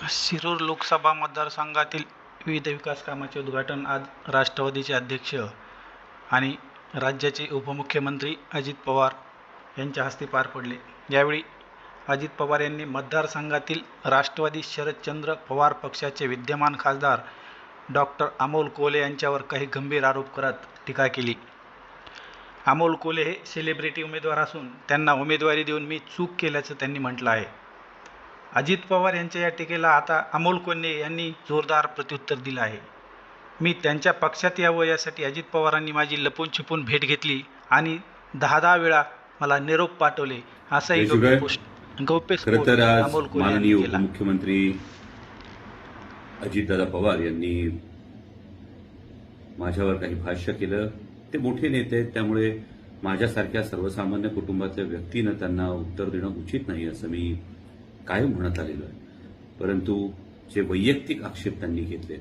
शिरूर लोकसभा मतदारसंघातील विविध विकास कामाचे उद्घाटन आज राष्ट्रवादीचे अध्यक्ष आणि राज्याचे उपमुख्यमंत्री अजित पवार यांच्या हस्ते पार पडले. यावेळी अजित पवार यांनी मतदारसंघातील राष्ट्रवादी शरदचंद्र पवार पक्षाचे विद्यमान खासदार डॉक्टर अमोल कोल्हे यांच्यावर काही गंभीर आरोप करत टीका केली. अमोल कोल्हे हे सेलिब्रिटी उमेदवार असून त्यांना उमेदवारी देऊन मी चूक केल्याचं त्यांनी म्हटलं आहे. अजित पवार यांच्या या टीकेला आता अमोल कोल्हे यांनी जोरदार प्रत्युत्तर दिलं आहे. मी त्यांच्या पक्षात यावं यासाठी अजित पवारांनी माझी लपून छपून भेट घेतली आणि 10 वेळा मला निरोप पाठवले, असाही गौप्यस्फोट अमोल कोल्हे यांनी केला. मुख्यमंत्री अजितदादा पवार यांनी माझ्यावर काही भाष्य केलं. ते मोठे नेते आहेत, त्यामुळे माझ्यासारख्या सर्वसामान्य कुटुंबातल्या व्यक्तीनं त्यांना उत्तर देणं उचित नाही असं मी कायम म्हणत आलेलो आहे. परंतु जे वैयक्तिक आक्षेप त्यांनी घेतले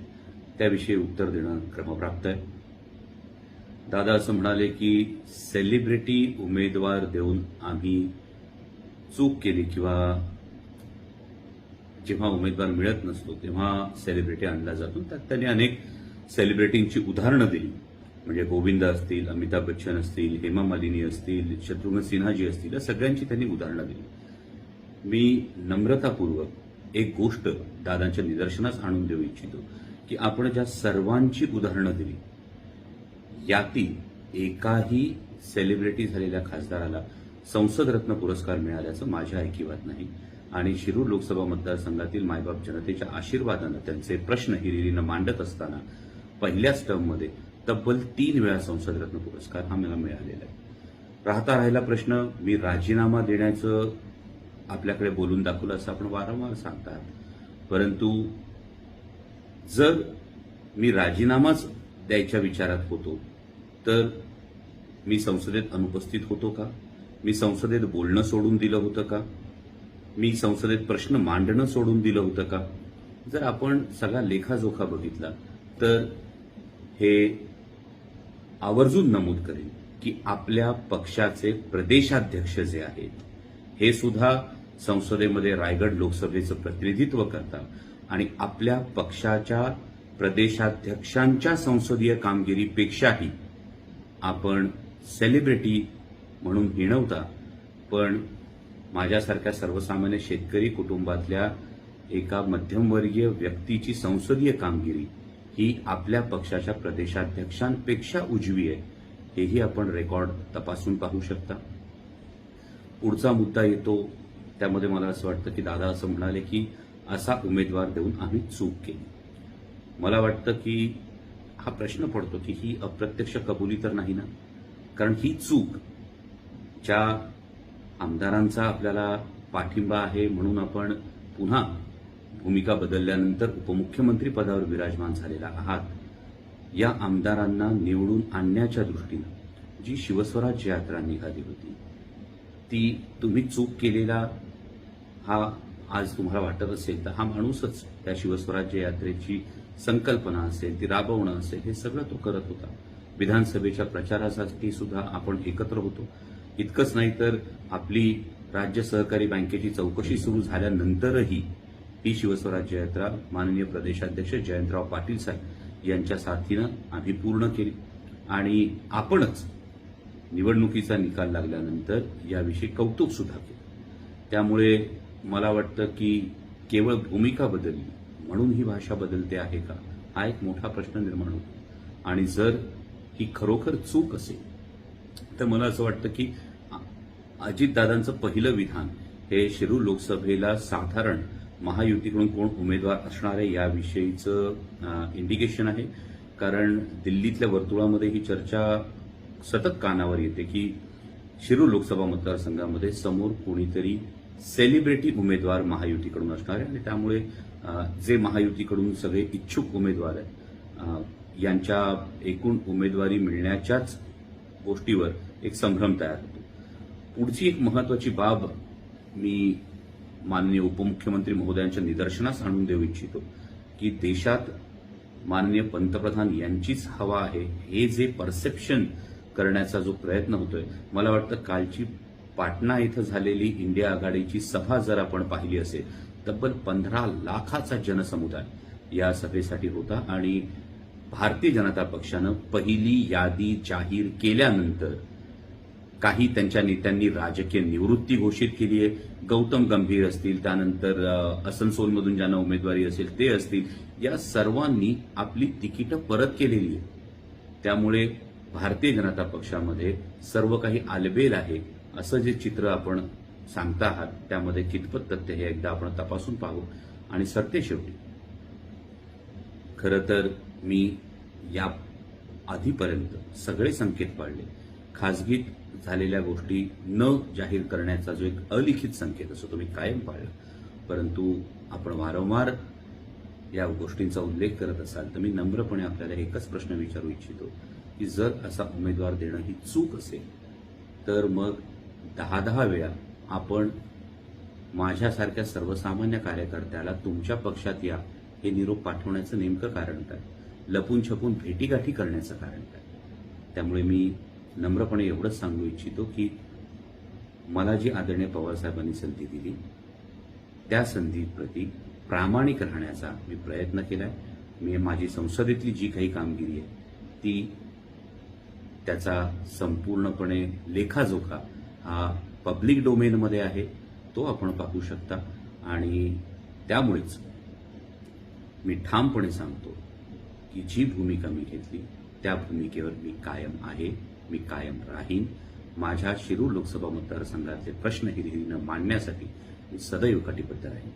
त्याविषयी उत्तर देणं क्रमप्राप्त आहे. दादा असं म्हणाले की सेलिब्रिटी उमेदवार देऊन आम्ही चूक केली किंवा जेव्हा उमेदवार मिळत नसतो तेव्हा सेलिब्रिटी आणला जातो. त्यात त्यांनी अनेक सेलिब्रिटींची उदाहरणं दिली. म्हणजे गोविंद असतील, अमिताभ बच्चन असतील, हेमा मालिनी असतील, शत्रुघ्न सिन्हाजी असतील, या सगळ्यांची त्यांनी उदाहरणं दिली. मी नम्रतापूर्वक एक गोष्ट दादांच्या निदर्शनास आणून देऊ इच्छितो की आपण ज्या सर्वांची उदाहरणं दिली यातील एकाही सेलिब्रिटी झालेल्या खासदाराला संसद रत्न पुरस्कार मिळाल्याचं माझ्या ऐकिवात नाही. आणि शिरूर लोकसभा मतदारसंघातील मायबाप जनतेच्या आशीर्वादानं त्यांचे प्रश्न हिरिरीनं मांडत असताना पहिल्याच टर्ममध्ये तब्बल 3 वेळा संसद रत्न पुरस्कार हा मला मिळालेला आहे. राहिला प्रश्न, मी राजीनामा देण्याचं आपल्याकडे बोलून दाखवलं असं आपण वारंवार सांगतात. परंतु जर मी राजीनामाच द्यायच्या विचारात होतो तर मी संसदेत अनुपस्थित होतो का? मी संसदेत बोलणं सोडून दिलं होतं का? मी संसदेत प्रश्न मांडणं सोडून दिलं होतं का? जर आपण सगळा लेखाजोखा बघितला तर हे आवर्जून नमूद करेन की आपल्या पक्षाचे प्रदेशाध्यक्ष जे आहेत हे सुद्धा संसदेमध्ये रायगड लोकसभेचं प्रतिनिधित्व करतात आणि आपल्या पक्षाच्या प्रदेशाध्यक्षांच्या संसदीय कामगिरीपेक्षाही आपण सेलिब्रिटी म्हणून हिणवता. पण माझ्यासारख्या सर्वसामान्य शेतकरी कुटुंबातल्या एका मध्यमवर्गीय व्यक्तीची संसदीय कामगिरी ही आपल्या पक्षाच्या प्रदेशाध्यक्षांपेक्षा उजवी आहे, हेही आपण रेकॉर्ड तपासून पाहू शकता. पुढचा मुद्दा येतो त्यामध्ये मला असं वाटतं की दादा असं म्हणाले की असा उमेदवार देऊन आम्ही चूक केली. मला वाटतं की हा प्रश्न पडतो की ही अप्रत्यक्ष कबुली तर नाही ना? कारण ही चूक ज्या आमदारांचा आपल्याला पाठिंबा आहे म्हणून आपण पुन्हा भूमिका बदलल्यानंतर उपमुख्यमंत्री पदावर विराजमान झालेला आहात, या आमदारांना निवडून आणण्याच्या दृष्टीनं जी शिवस्वराज्य यात्रा निघाली होती ती तुम्ही चूक केलेला हा आज तुम्हाला वाटत असेल तर हा माणूसच त्या शिवस्वराज्य यात्रेची संकल्पना असेल ती राबवणं असेल हे सगळं तो करत होता. विधानसभेच्या प्रचारासाठी सुद्धा आपण एकत्र होतो. इतकंच नाही तर आपली राज्य सहकारी बँकेची चौकशी सुरू झाल्यानंतरही ही शिवस्वराज्य यात्रा माननीय प्रदेशाध्यक्ष जयंतराव पाटील साहेब यांच्या साथीनं आम्ही पूर्ण केली आणि आपणच निवडणुकीचा निकाल लागल्यानंतर याविषयी कौतुक सुद्धा केलं. त्यामुळे मला वाटतं की केवळ भूमिका बदलली म्हणून ही भाषा बदलते आहे का, हा एक मोठा प्रश्न निर्माण होतो. आणि जर ही खरोखर चूक असेल तर मला असं वाटतं की अजितदादांचं पहिलं विधान हे शिरूर लोकसभेला साधारण महायुतीकडून कोण उमेदवार असणार आहे याविषयीचं इंडिकेशन आहे. कारण दिल्लीतल्या वर्तुळामध्ये ही चर्चा सतत कानावर येते की शिरूर लोकसभा मतदारसंघामध्ये समोर कोणीतरी सेलिब्रिटी उमेदवार महायुतीकडून असणार आहे आणि त्यामुळे जे महायुतीकडून सगळे इच्छुक उमेदवार आहेत यांच्या एकूण उमेदवारी मिळण्याच्याच गोष्टीवर एक संभ्रम तयार होतो. पुढची एक महत्वाची बाब मी माननीय उपमुख्यमंत्री महोदयांच्या निदर्शनास आणून देऊ इच्छितो की देशात माननीय पंतप्रधान यांचीच हवा आहे हे जे परसेप्शन करण्याचा जो प्रयत्न होतोय, मला वाटतं कालची पाटणा इथं झालेली इंडिया आघाडीची सभा जर आपण पाहिली असेल तब्बल 15 लाखाचा जनसमुदाय या सभेसाठी होता आणि भारतीय जनता पक्षानं पहिली यादी जाहीर केल्यानंतर काही त्यांच्या नेत्यांनी राजकीय निवृत्ती घोषित केली आहे. गौतम गंभीर असतील, त्यानंतर असनसोलमधून ज्यांना उमेदवारी असेल ते असतील, या सर्वांनी आपली तिकीटं परत केलेली आहे. त्यामुळे भारतीय जनता पक्षामध्ये सर्व काही आलबेल आहे असं जे चित्र आपण सांगता आहात त्यामध्ये कितपत तथ्य हे एकदा आपण तपासून पाहू. आणि सरतेशेवटी खरं तर मी या आधीपर्यंत सगळे संकेत पाळले. खासगीत झालेल्या गोष्टी न जाहीर करण्याचा जो एक अलिखित संकेत असतो तो मी कायम पाळला. परंतु आपण वारंवार या गोष्टींचा उल्लेख करत असाल तर मी नम्रपणे आपल्याला एकच प्रश्न विचारू इच्छितो की जर असा उमेदवार देणं ही चूक असेल तर मग 10-10 वेळा आपण माझ्यासारख्या सर्वसामान्य कार्यकर्त्याला तुमच्या पक्षात या हे निरोप पाठवण्याचं नेमकं कारण काय? लपून छपून भेटीगाठी करण्याचं कारण काय? त्यामुळे मी नम्रपणे एवढंच सांगू इच्छितो की मला जी आदरणीय पवारसाहेबांनी संधी दिली त्या संधीप्रती प्रामाणिक राहण्याचा मी प्रयत्न केलाय. मी माझी संसदेतली जी काही कामगिरी आहे ती त्याचा संपूर्णपणे लेखाजोखा हा पब्लिक डोमेनमध्ये आहे, तो आपण पाहू शकता. आणि त्यामुळेच मी ठामपणे सांगतो की जी भूमिका मी घेतली त्या भूमिकेवर मी कायम आहे, मी कायम राहीन. माझ्या शिरूर लोकसभा मतदारसंघातले प्रश्न हिरिरीनं मांडण्यासाठी मी सदैव कटिबद्ध राहीन.